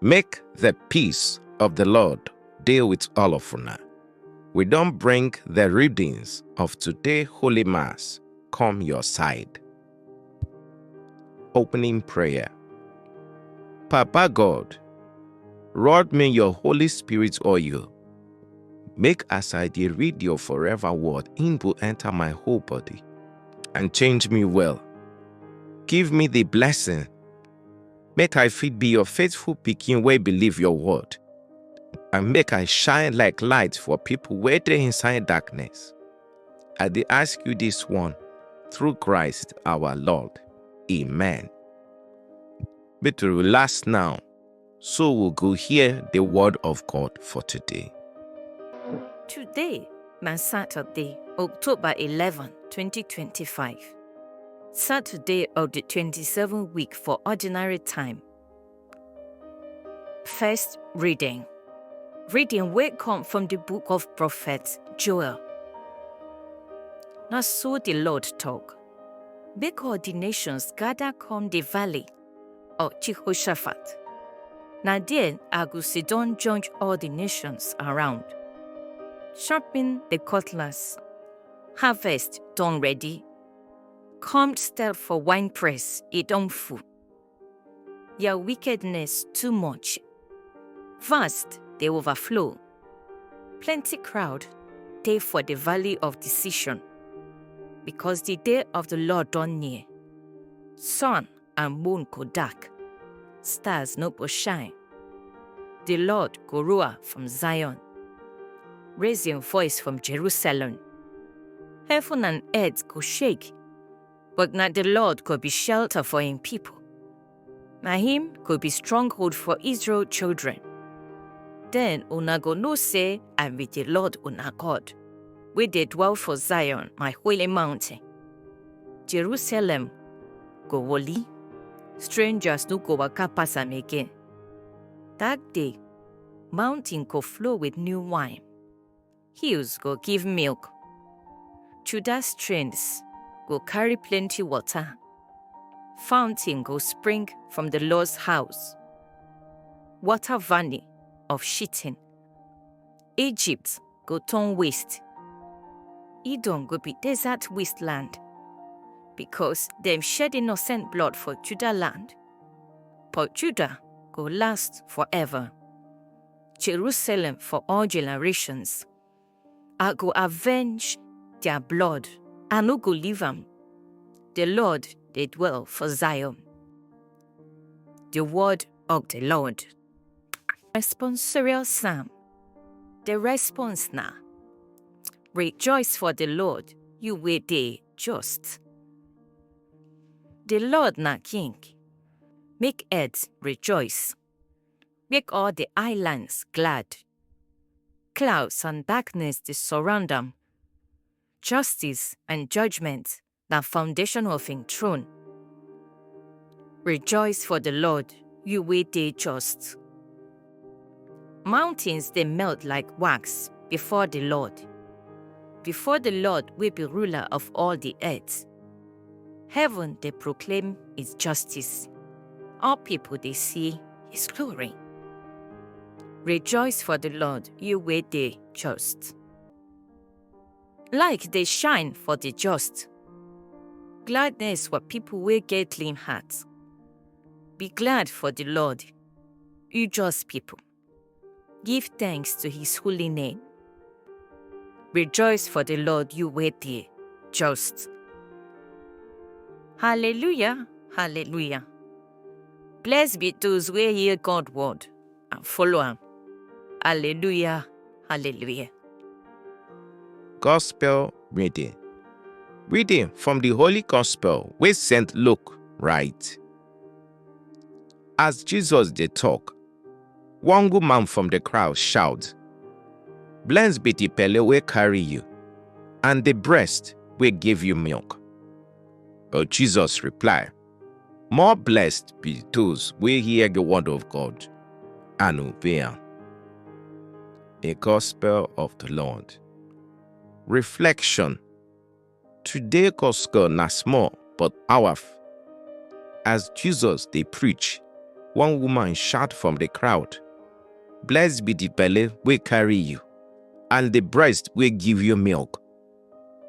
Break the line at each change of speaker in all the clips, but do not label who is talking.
Make the peace of the Lord deal with all of una. We don't bring the readings of today Holy Mass come your side. Opening prayer. Papa God, rod me your Holy Spirit oil. Make as I dey read your forever word, in will enter my whole body and change me well. Give me the blessing. Make I fit be your faithful pikin wey believe your word. And make I shine like light for people wey dey inside darkness. I dey ask you this one through Christ our Lord. Amen. But we relax now, so we'll go hear the word of God for today.
Today, Saturday, October 11, 2025. Saturday of the 27th week for ordinary time. First reading. Reading will come from the book of prophet Joel. Now so the Lord talk. Make all the nations gather come the valley of Jehoshaphat. Now then I go sit down judge all the nations around. Sharpen the cutlass. Harvest done ready. Come step for winepress, it don't full. Your wickedness too much. Vast, they overflow. Plenty crowd, they for the valley of decision. Because the day of the Lord done near. Sun and moon go dark. Stars no go shine. The Lord go roar from Zion. Raise your voice from Jerusalem. Heaven and earth go shake. But not the Lord could be shelter for him people. Na him could be stronghold for Israel children. Then una go know say, I'm with the Lord una God. We dey dwell for Zion, my holy mountain. Jerusalem go holy. Strangers no go waka pass am again. That day, mountain go flow with new wine. Hills go give milk. Judah streams go carry plenty water. Fountain go spring from the Lord's house. Water valley of Shittim. Egypt go turn waste. Edom go be desert wasteland. Because them shed innocent blood for Judah land. But Judah go last forever. Jerusalem for all generations. I go avenge their blood. I no go leave am. The Lord, they dwell for Zion. The word of the Lord. Responsorial Psalm. The response now. Rejoice for the Lord, you wey dey just. The Lord na King. Make earth rejoice. Make all the islands glad. Clouds and darkness they surround them. Justice and judgment, the foundation of his throne. Rejoice for the Lord, you wey dey just. Mountains they melt like wax before the Lord. Before the Lord will be ruler of all the earth. Heaven they proclaim his justice. All people they see his glory. Rejoice for the Lord, you wey dey just. Like they shine for the just. Gladness for people wey get clean hearts. Be glad for the Lord, you just people. Give thanks to his holy name. Rejoice for the Lord, you wey dey just. Hallelujah, hallelujah. Blessed be those who hear God's word and follow him. Hallelujah, hallelujah.
Gospel reading. Reading from the Holy Gospel with St. Luke write. As Jesus did talk, one good man from the crowd shouted, Blessed be the belly will carry you, and the breast will give you milk. But Jesus replied, More blessed be those who hear the word of God and obey am. A Gospel of the Lord. Reflection. Today Gospel na small but powerful. As Jesus they preach, One woman shout from the crowd, "Blessed be the belle will carry you, and the breast will give you milk."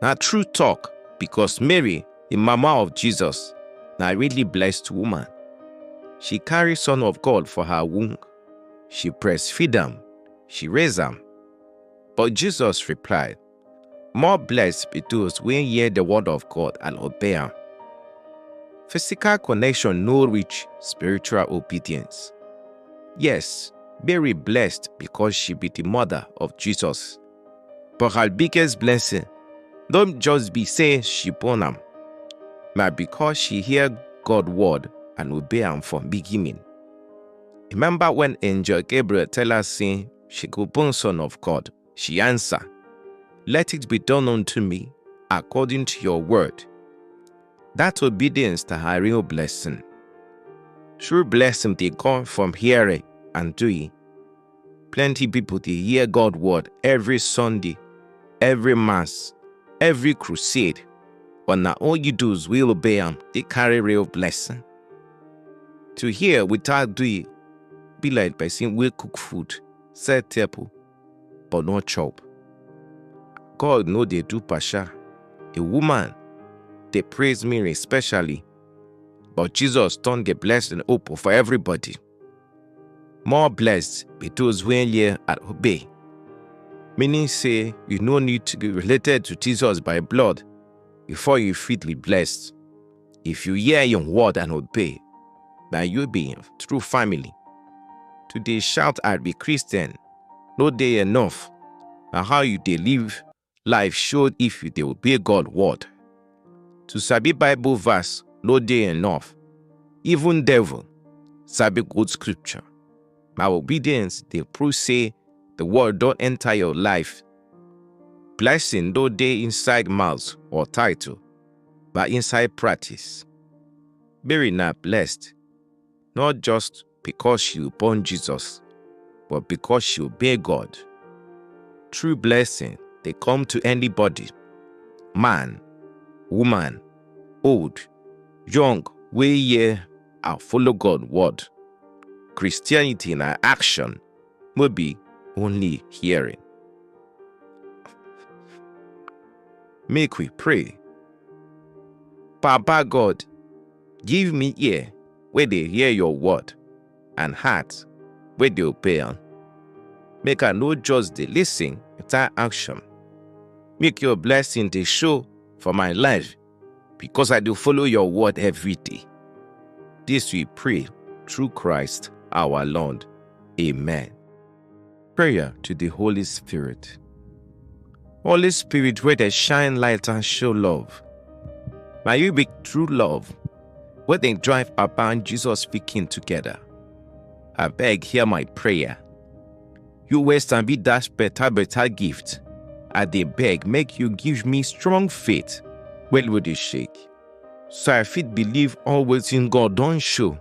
Now true talk, because Mary, the mama of Jesus, na really blessed woman. She carry Son of God for her womb. She breastfeed him. She raise him. But Jesus replied, "More blessed be those who hear the word of God and obey him." Physical connection no reach spiritual obedience. Yes, Mary blessed because she be the mother of Jesus. But her biggest blessing don't just be say she born him, but because she hear God's word and obey him from beginning. Remember when angel Gabriel tell her saying she go born Son of God, she answer, "Let it be done unto me according to your word." That obedience to her real blessing. True blessing they come from hearing and doing. Plenty people they hear God's word every Sunday, every mass, every crusade. But now all you do is will obey them, they carry real blessing. To hear without doing, be like person will cook food, sell temple, but not chop. God know they do pasha. A woman, they praise Mary especially, but Jesus turned the blessing open for everybody. More blessed be those who hear and obey. Meaning say you no need to be related to Jesus by blood before you fitly blessed. If you hear your word and obey, then you be true family. Today shout I be Christian, no day enough. And how you dey live life showed if you dey obey God's word. To sabi Bible verse, no day enough. Even devil sabi good scripture. My obedience dey prove say the word don't enter your life. Blessing no dey inside mouth or title, but inside practice. Mary na blessed, not just because she born Jesus, but because she obey God. True blessing, they come to anybody, man, woman, old, young, we hear and follow God's word. Christianity in action will be only hearing. Make we pray. Papa God, give me ear where they hear your word, and heart where they obey on. Make I not just the listen without action. Make your blessing the show for my life, because I do follow your word every day. This we pray through Christ our Lord. Amen. Prayer to the Holy Spirit. Holy Spirit, where they shine light and show love. May you be true love, where they drive Papa and Jesus speaking together. I beg, hear my prayer. You waste and be that better gift. I dey beg, make you give me strong faith when would it shake. So I fit believe always in God don't show,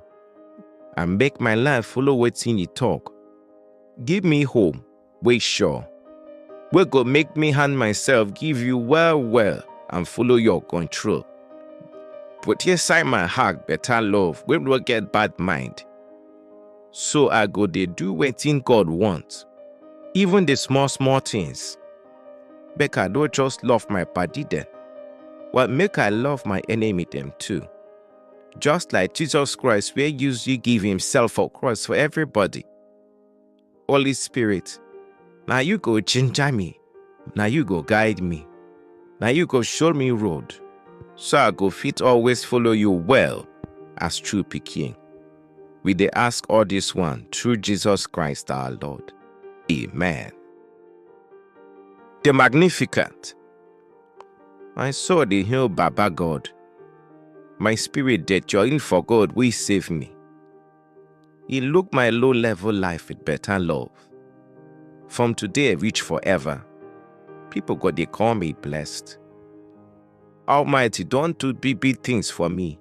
and make my life follow wetin He talk. Give me hope, wait sure. We go make me hand myself, give you well, and follow your control. Put inside my heart better love, we will get bad mind. So I go dey do wetin God wants, even the small things. Make I don't just love my body then, well make I love my enemy them too. Just like Jesus Christ where usually give Himself for cross for everybody. Holy Spirit, now you go ginger me, now you go guide me, now you go show me road, so I go fit always follow you well as true pikin. We dey ask all this one through Jesus Christ our Lord. Amen. The Magnificat. My soul dey hail Baba God. My spirit dey join for God will save me. He look my low level life with better love. From today reach forever, people go dey call me blessed. Almighty don't do big things for me,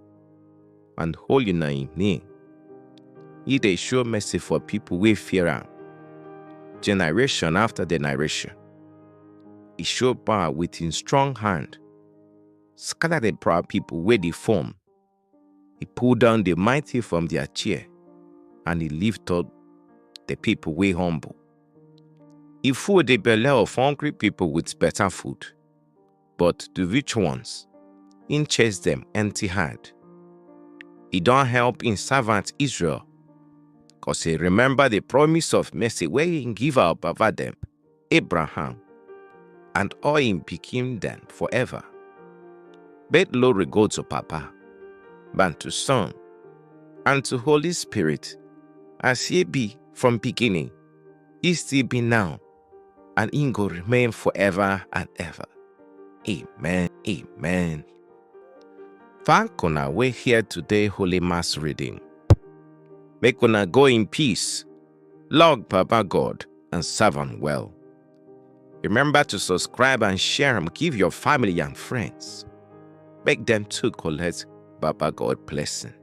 and holy na Him name. He dey show mercy for people wey fear Him, generation after generation. He show power with His strong hand, scatter the proud people where they form. He pull down the mighty from their chair. and he lift up the people way humble. He fill the belly of hungry people with better food, but the rich ones, he chase them empty-handed. He don't help his servant Israel, cause he remember the promise of mercy where he give our Baba them, Abraham, and all him pikin them forever. But glory go to Papa, and to Son, and to Holy Spirit, as he be from beginning, he still be now, and he go remain forever and ever. Amen. Amen. Thank una we hear today Holy Mass reading. Make una go in peace, love Papa God, and serve him well. Remember to subscribe and share and give your family and friends. Make them to collect Papa God blessing.